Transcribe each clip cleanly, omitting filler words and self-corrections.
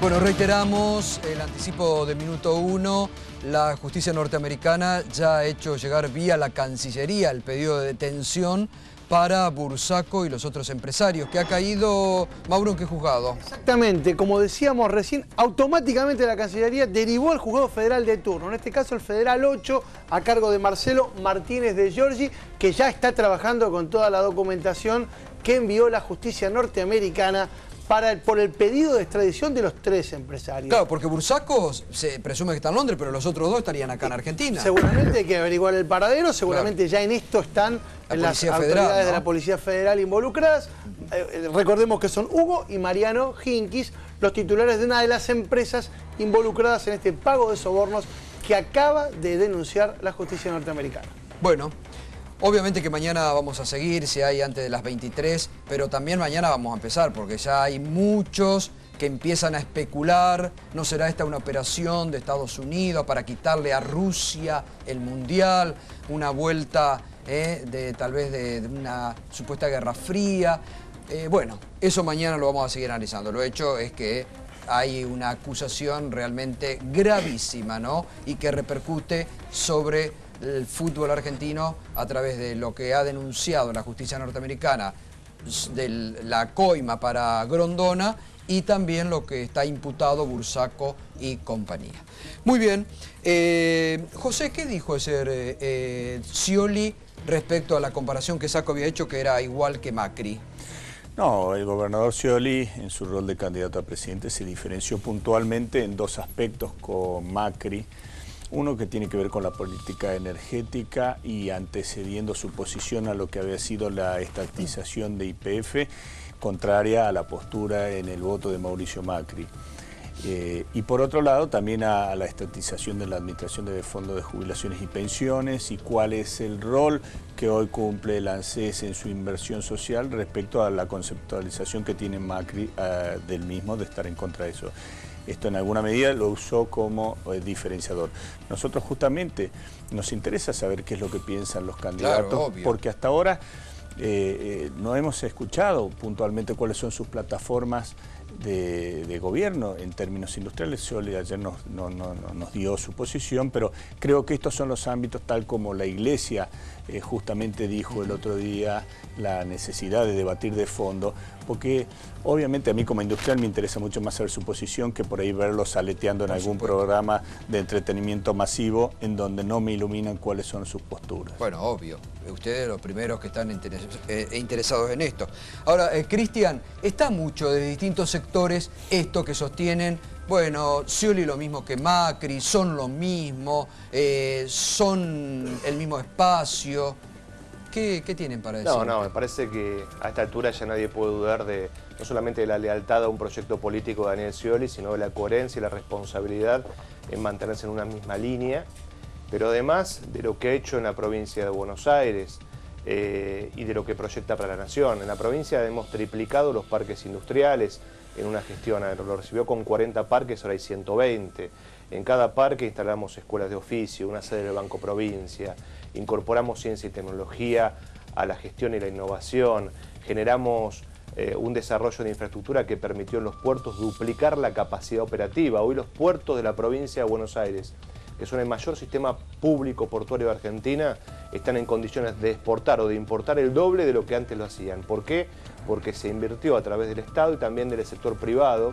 Bueno, reiteramos el anticipo de minuto 1. La justicia norteamericana ya ha hecho llegar vía la Cancillería el pedido de detención para Bursaco y los otros empresarios, que ha caído, Mauro, ¿en qué juzgado? Exactamente, como decíamos recién, automáticamente la Cancillería derivó al juzgado federal de turno, en este caso el Federal 8, a cargo de Marcelo Martínez de Giorgi, que ya está trabajando con toda la documentación que envió la justicia norteamericana por el pedido de extradición de los 3 empresarios. Claro, porque Bursaco se presume que está en Londres, pero los otros 2 estarían acá en Argentina. Seguramente hay que averiguar el paradero, seguramente ya en esto están las autoridades de la Policía Federal involucradas. Recordemos que son Hugo y Mariano Hinkis, los titulares de una de las empresas involucradas en este pago de sobornos que acaba de denunciar la justicia norteamericana. Bueno, obviamente que mañana vamos a seguir, si hay antes de las 23, pero también mañana vamos a empezar, porque ya hay muchos que empiezan a especular, ¿no será esta una operación de Estados Unidos para quitarle a Rusia el Mundial? Una vuelta tal vez de una supuesta guerra fría. Bueno, eso mañana lo vamos a seguir analizando. Lo hecho es que hay una acusación realmente gravísima, ¿no? Y que repercute sobre el fútbol argentino a través de lo que ha denunciado la justicia norteamericana de la coima para Grondona y también lo que está imputado Bursaco y compañía. Muy bien. José, ¿qué dijo ese Scioli respecto a la comparación que Sacco había hecho, que era igual que Macri? No, el gobernador Scioli, en su rol de candidato a presidente, se diferenció puntualmente en 2 aspectos con Macri. Uno que tiene que ver con la política energética y antecediendo su posición a lo que había sido la estatización de YPF, contraria a la postura en el voto de Mauricio Macri. Y por otro lado también a la estatización de la administración de fondos de jubilaciones y pensiones y cuál es el rol que hoy cumple el ANSES en su inversión social respecto a la conceptualización que tiene Macri del mismo de estar en contra de eso. Esto en alguna medida lo usó como diferenciador. Nosotros justamente nos interesa saber qué es lo que piensan los candidatos, claro, porque hasta ahora no hemos escuchado puntualmente cuáles son sus plataformas de gobierno en términos industriales. Scioli ayer nos dio su posición, pero creo que estos son los ámbitos tal como la Iglesia justamente dijo el otro día la necesidad de debatir de fondo, porque obviamente a mí como industrial me interesa mucho más saber su posición que por ahí verlos aleteando en algún programa de entretenimiento masivo en donde no me iluminan cuáles son sus posturas. Bueno, obvio. Ustedes los primeros que están interesados en esto. Ahora, Cristian, está mucho de distintos sectores esto que sostienen, bueno, Scioli lo mismo que Macri, son lo mismo, son el mismo espacio. ¿Qué tienen para decir? No, me parece que a esta altura ya nadie puede dudar de no solamente de la lealtad a un proyecto político de Daniel Scioli, sino de la coherencia y la responsabilidad en mantenerse en una misma línea, pero además de lo que ha hecho en la provincia de Buenos Aires y de lo que proyecta para la Nación. En la provincia hemos triplicado los parques industriales en una gestión, lo recibió con 40 parques, ahora hay 120. En cada parque instalamos escuelas de oficio, una sede del Banco Provincia, incorporamos ciencia y tecnología a la gestión y la innovación, generamos un desarrollo de infraestructura que permitió en los puertos duplicar la capacidad operativa. Hoy los puertos de la provincia de Buenos Aires, que son el mayor sistema público portuario de Argentina, están en condiciones de exportar o de importar el doble de lo que antes lo hacían. ¿Por qué? Porque se invirtió a través del Estado y también del sector privado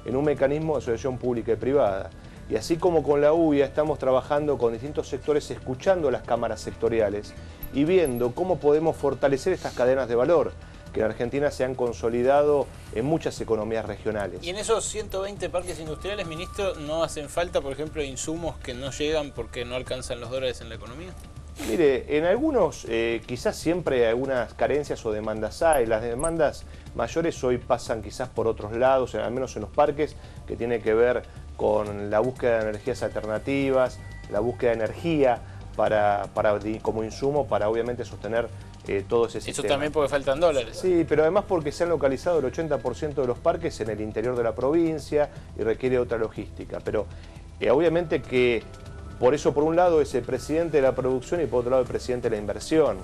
en un mecanismo de asociación pública y privada. Y así como con la UIA estamos trabajando con distintos sectores, escuchando las cámaras sectoriales y viendo cómo podemos fortalecer estas cadenas de valor que en Argentina se han consolidado en muchas economías regionales. Y en esos 120 parques industriales, ministro, ¿no hacen falta, por ejemplo, insumos que no llegan porque no alcanzan los dólares en la economía? Mire, en algunos quizás siempre algunas carencias o demandas hay. Las demandas mayores hoy pasan quizás por otros lados, al menos en los parques, que tiene que ver con la búsqueda de energías alternativas, la búsqueda de energía como insumo para obviamente sostener todo ese sistema. Eso también porque faltan dólares. Sí, pero además porque se han localizado el 80% de los parques en el interior de la provincia y requiere otra logística. Pero obviamente que por eso por un lado es el presidente de la producción y por otro lado el presidente de la inversión.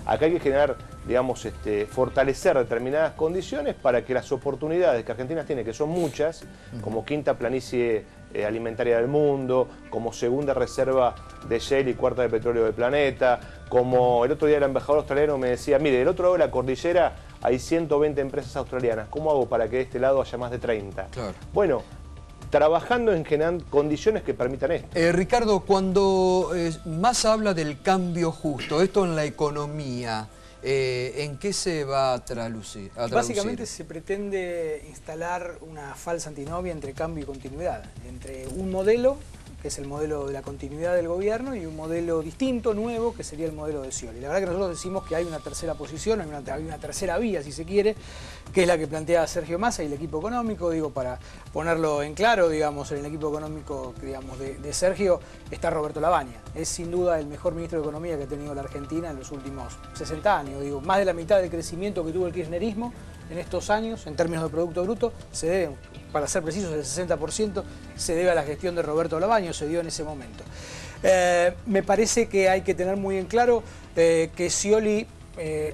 Acá hay que generar, digamos, fortalecer determinadas condiciones para que las oportunidades que Argentina tiene, que son muchas, como quinta planicie alimentaria del mundo, como segunda reserva de shale y cuarta de petróleo del planeta, como el otro día el embajador australiano me decía, mire, del otro lado de la cordillera hay 120 empresas australianas, ¿cómo hago para que de este lado haya más de 30? Claro. Bueno, trabajando en generar condiciones que permitan esto. Ricardo, cuando más habla del cambio justo, esto en la economía, ¿en qué se va a traducir? Básicamente se pretende instalar una falsa antinomia entre cambio y continuidad, entre un modelo, que es el modelo de la continuidad del gobierno, y un modelo distinto, nuevo, que sería el modelo de Scioli. La verdad que nosotros decimos que hay una tercera posición, hay una tercera vía, si se quiere, que es la que plantea Sergio Massa y el equipo económico. Digo, para ponerlo en claro, digamos, en el equipo económico, digamos, de Sergio está Roberto Lavagna. Es sin duda el mejor ministro de Economía que ha tenido la Argentina en los últimos 60 años. Digo, más de la mitad del crecimiento que tuvo el kirchnerismo en estos años, en términos de Producto Bruto, se debe, para ser precisos, el 60% se debe a la gestión de Roberto Lavagna, se dio en ese momento. Me parece que hay que tener muy en claro que Scioli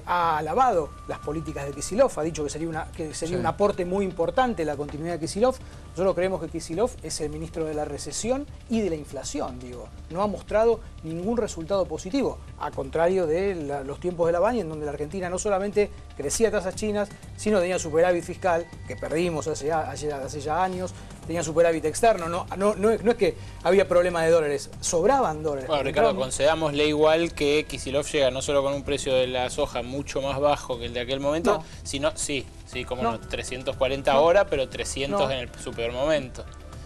ha alabado las políticas de Kicillof, ha dicho que sería un aporte muy importante la continuidad de Kicillof. Nosotros creemos que Kicillof es el ministro de la recesión y de la inflación, digo. No ha mostrado ningún resultado positivo, a contrario de los tiempos de Lavagna, en donde la Argentina no solamente crecía a tasas chinas, sino tenía superávit fiscal, que perdimos hace ya años, tenía superávit externo, no es que había problema de dólares, sobraban dólares. Bueno, Ricardo, concedámosle igual que Kicillof llega no solo con un precio de la soja mucho más bajo que el de aquel momento, sino, sí, como no, 340 ahora, pero 300 en su peor momento.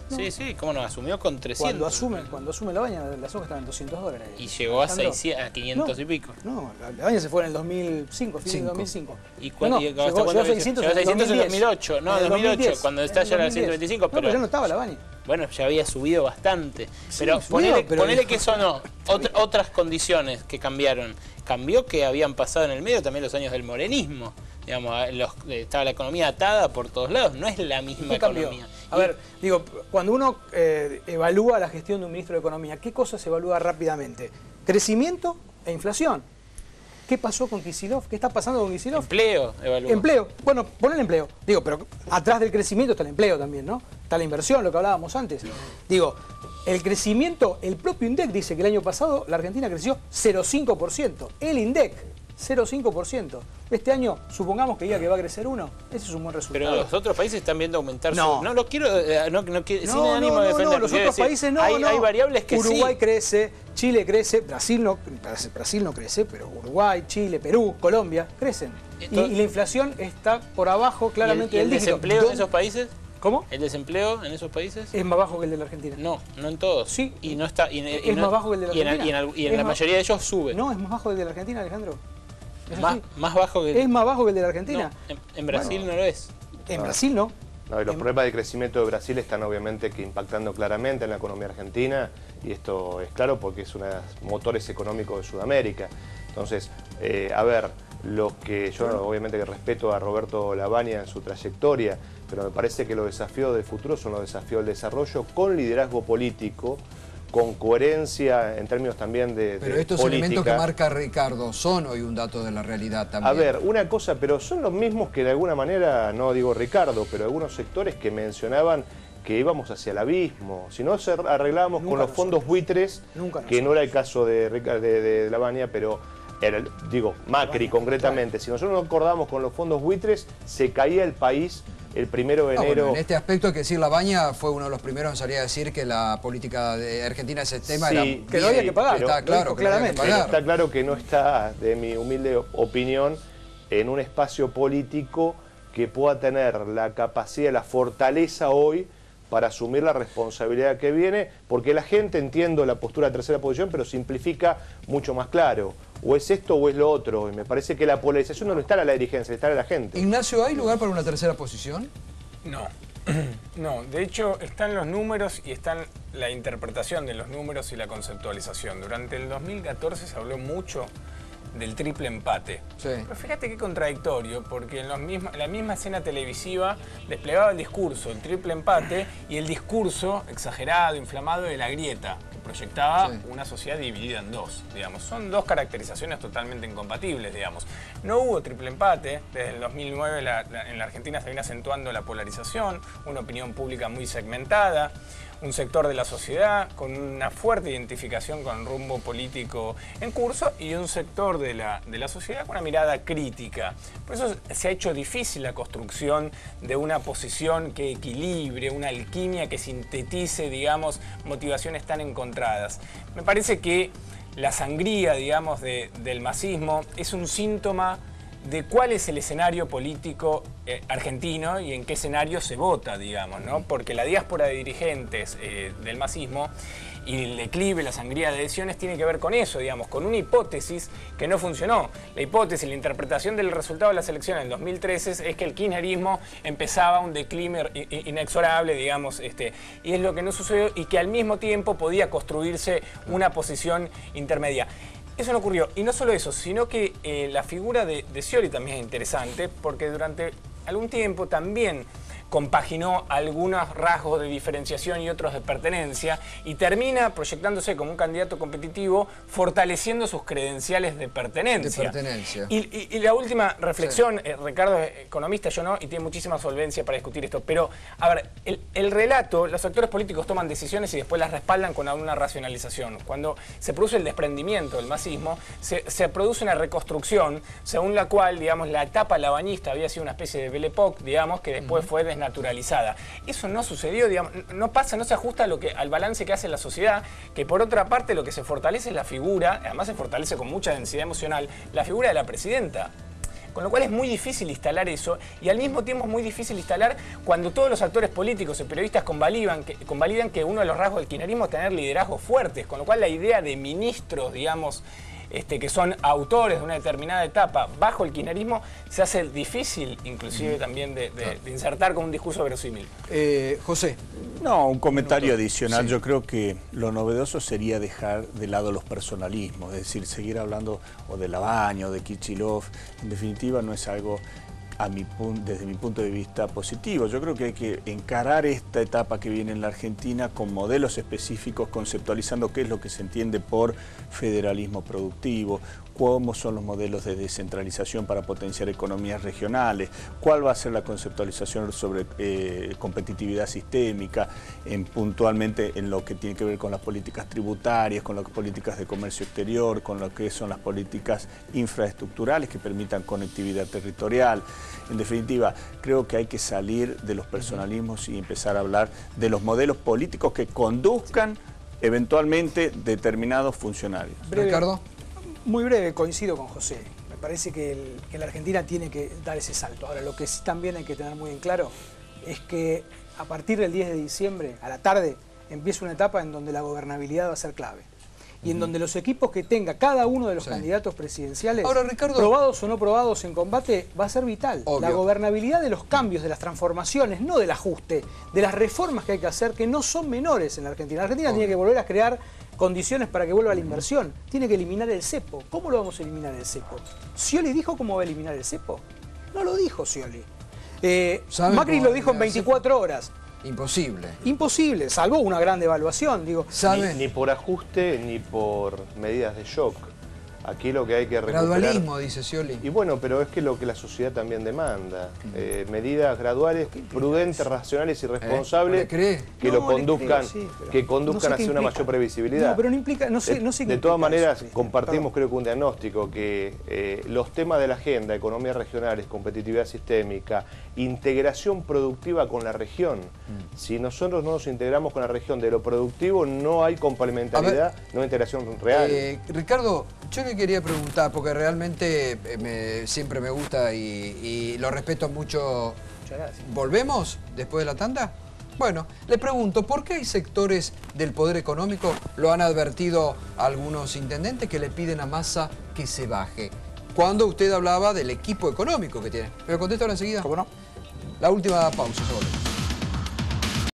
No. Sí, cómo no, asumió con 300. Cuando asume Lavagna, la soja estaba en $200. Y llegó a 500 y pico. No, Lavagna se fue en el 2005, fin del 2005. ¿Y cuándo llegó a 600 en el 2008? No, en 2008, cuando estalla la 125. Pero ya no estaba Lavagna. Bueno, ya había subido bastante. Pero ponele que eso no. Otras condiciones que cambiaron. Cambió que habían pasado en el medio también los años del morenismo. Digamos, estaba la economía atada por todos lados, no es la misma economía. A ver, digo, cuando uno evalúa la gestión de un ministro de Economía, ¿qué cosas se evalúa rápidamente? Crecimiento e inflación. ¿Qué pasó con Kicillof? ¿Qué está pasando con Kicillof? Empleo, evalúa. Empleo, bueno, poner el empleo. Digo, pero atrás del crecimiento está el empleo también, ¿no? Está la inversión, lo que hablábamos antes. Digo, el crecimiento, el propio INDEC dice que el año pasado la Argentina creció 0,5%. El INDEC, 0,5%. Este año, supongamos que diga que va a crecer 1%. Ese es un buen resultado. Pero los otros países están viendo aumentar no lo quiero, sin ánimo de defender. Los otros países no. Hay variables que Uruguay crece, Chile crece, Brasil no crece, pero Uruguay, Chile, Perú, Colombia crecen. Y la inflación está por abajo claramente del dígito. ¿Y el desempleo en esos países? ¿Cómo? ¿El desempleo en esos países? Es más bajo que el de la Argentina. No en todos. Sí. Y no está. Es más bajo que el de la Argentina. Y en la mayoría de ellos sube. No, es más bajo que el de la Argentina, Alejandro. Más bajo que es más bajo que el de la Argentina. No, en Brasil no lo es. En Brasil no. No, y los problemas de crecimiento de Brasil están obviamente que impactando claramente en la economía argentina, y esto es claro porque es uno de los motores económicos de Sudamérica. Entonces, a ver, lo que yo obviamente que respeto a Roberto Lavagna en su trayectoria, pero me parece que los desafíos del futuro son los desafíos del desarrollo con liderazgo político, con coherencia en términos también de Pero estos política. elementos que marca Ricardo son hoy un dato de la realidad también. A ver, una cosa, pero son los mismos que de alguna manera, no digo Ricardo, pero algunos sectores que mencionaban que íbamos hacia el abismo. Si no arreglábamos con los fondos buitres, que no era el caso de Lavagna, pero era, digo, Macri concretamente. Si nosotros no acordamos con los fondos buitres, se caía el país el 1 de enero. Bueno, en este aspecto hay que decir, Lavagna fue uno de los primeros en salir a decir que la política de Argentina, ese tema sí, era... Que no había que pagar. Está claro, claramente. Pero está claro que no está, de mi humilde opinión, en un espacio político que pueda tener la capacidad, la fortaleza hoy para asumir la responsabilidad que viene, porque la gente, entiendo la postura de tercera posición, pero simplifica mucho más claro. O es esto o es lo otro. Y me parece que la polarización no está a la dirigencia, está a la gente. Ignacio, ¿hay lugar para una tercera posición? No. No, de hecho están los números y están la interpretación de los números y la conceptualización. Durante el 2014 se habló mucho del triple empate. Sí. Pero fíjate qué contradictorio, porque en la misma escena televisiva desplegaba el discurso, el triple empate, y el discurso exagerado, inflamado de la grieta. proyectaba una sociedad dividida en dos, digamos. Son dos caracterizaciones totalmente incompatibles, digamos. No hubo triple empate. Desde el 2009 en la Argentina se viene acentuando la polarización, una opinión pública muy segmentada, un sector de la sociedad con una fuerte identificación con el rumbo político en curso y un sector de la sociedad con una mirada crítica. Por eso se ha hecho difícil la construcción de una posición que equilibre, una alquimia que sintetice, digamos, motivaciones tan encontradas. Me parece que la sangría, digamos, del masismo es un síntoma de cuál es el escenario político argentino y en qué escenario se vota, digamos, ¿no? Porque la diáspora de dirigentes del masismo y el declive, la sangría de adhesiones tiene que ver con eso, digamos, con una hipótesis que no funcionó. La hipótesis, la interpretación del resultado de las elecciones en 2013 es que el kirchnerismo empezaba un declive inexorable, digamos, y es lo que no sucedió y que al mismo tiempo podía construirse una posición intermedia. Eso no ocurrió. Y no solo eso, sino que la figura de Scioli también es interesante porque durante algún tiempo también compaginó algunos rasgos de diferenciación y otros de pertenencia y termina proyectándose como un candidato competitivo fortaleciendo sus credenciales de pertenencia. Y la última reflexión, Ricardo es economista, yo no, y tiene muchísima solvencia para discutir esto, pero a ver, el relato, los actores políticos toman decisiones y después las respaldan con una racionalización. Cuando se produce el desprendimiento del masismo, se produce una reconstrucción según la cual, digamos, la etapa labañista había sido una especie de Belle Époque, digamos, que después fue desnaturalizada. Eso no sucedió, digamos, no pasa, no se ajusta al balance que hace la sociedad, que por otra parte lo que se fortalece es la figura, además se fortalece con mucha densidad emocional, la figura de la presidenta. Con lo cual es muy difícil instalar eso y al mismo tiempo es muy difícil instalar cuando todos los actores políticos y periodistas convalidan que uno de los rasgos del kirchnerismo es tener liderazgos fuertes, con lo cual la idea de ministros, digamos, que son autores de una determinada etapa bajo el kirchnerismo, se hace difícil inclusive también de insertar con un discurso verosímil. José. No, un comentario adicional. Sí. Yo creo que lo novedoso sería dejar de lado los personalismos, es decir, seguir hablando o de Labaña o de Kicillof. En definitiva, no es algo desde mi punto de vista positivo. Yo creo que hay que encarar esta etapa que viene en la Argentina con modelos específicos, conceptualizando qué es lo que se entiende por federalismo productivo, cómo son los modelos de descentralización para potenciar economías regionales, cuál va a ser la conceptualización sobre competitividad sistémica, puntualmente en lo que tiene que ver con las políticas tributarias, con las políticas de comercio exterior, con lo que son las políticas infraestructurales que permitan conectividad territorial. En definitiva, creo que hay que salir de los personalismos y empezar a hablar de los modelos políticos que conduzcan eventualmente determinados funcionarios. Ricardo. Muy breve, coincido con José. Me parece que la Argentina tiene que dar ese salto. Ahora, lo que sí también hay que tener muy en claro es que a partir del 10 de diciembre, a la tarde, empieza una etapa en donde la gobernabilidad va a ser clave. Y en donde los equipos que tenga cada uno de los candidatos presidenciales, ahora, Ricardo, probados o no probados en combate, va a ser vital. Obvio. La gobernabilidad de los cambios, de las transformaciones, no del ajuste, de las reformas que hay que hacer, que no son menores en la Argentina. La Argentina tiene que volver a crear condiciones para que vuelva la inversión. Tiene que eliminar el cepo. ¿Cómo lo vamos a eliminar el cepo? ¿Scioli dijo cómo va a eliminar el cepo? No lo dijo Scioli. Macri lo dijo en 24 horas. Imposible. Imposible, salvo una gran devaluación, digo. Ni por ajuste ni por medidas de shock. Aquí lo que hay que recuperar... Gradualismo, dice Scioli. Y bueno, pero es que lo que la sociedad también demanda. Medidas graduales, prudentes, racionales y responsables que lo conduzcan, que conduzcan hacia una mayor previsibilidad. No, pero no implica... No sé de todas maneras, compartimos creo que un diagnóstico que los temas de la agenda, economías regionales, competitividad sistémica, integración productiva con la región. Si nosotros no nos integramos con la región de lo productivo, no hay complementariedad, no hay integración real. Ricardo, yo le quería preguntar, porque realmente siempre me gusta y lo respeto mucho. Muchas gracias. ¿Volvemos después de la tanda? Bueno, le pregunto, ¿por qué hay sectores del poder económico, lo han advertido algunos intendentes, que le piden a Massa que se baje? Cuando usted hablaba del equipo económico que tiene. Pero contesto ahora enseguida. ¿Cómo no? La última pausa, sobre.